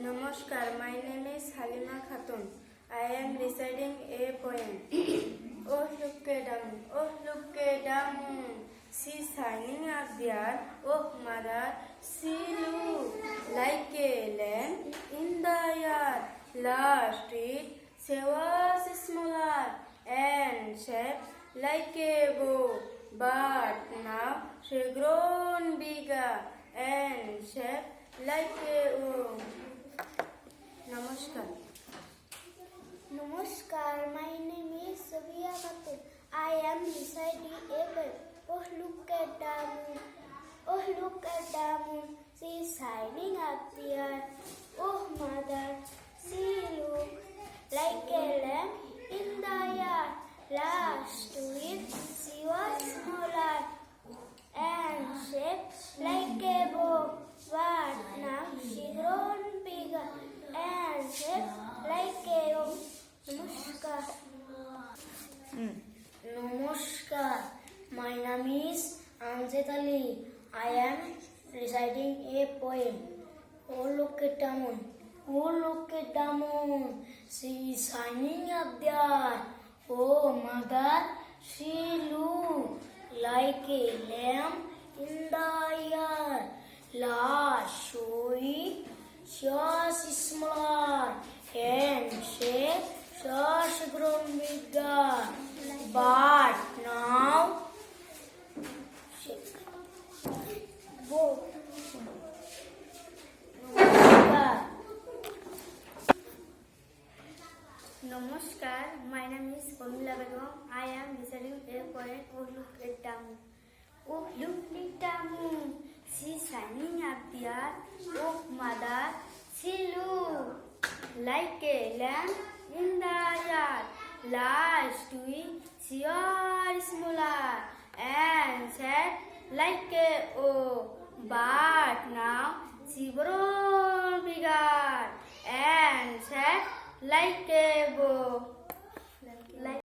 Namaskar, my name is Halima Khatun. I am reciting a poem. Oh look at the moon, oh look at the moon. She's shining up there, oh mother, she looks like a lamp in the yard. Last week she was smaller and shaped like a bow, but now she grown bigger and shaped like a bow. Namaskar. Namaskar, my name is Sabiya Khatun. I am reciting a poem. Oh look at the moon, oh look at the moon. She is shining up there. Oh mother, she looks like a lamp in the yard. Last week she was smaller and shaped like a bow, but now she grown bigger and shaped like a bow. Namaskar. Namaskar. My name is Amjad Ali. I am reciting a poem. Oh look at the moon. Oh look at the moon. She is shining up there. Oh mother, she looks like a lamp in the yard. Last week she was smaller and she has grown bigger, but now she whoa. Namaskar, my name is Pamila Begum. I am reciting a poem. Oh look at the moon. Oh look at the moon. She's shining up there. Oh mother, she looks like a lamp in the yard. Last week she was smaller and shaped like a O, but now she grows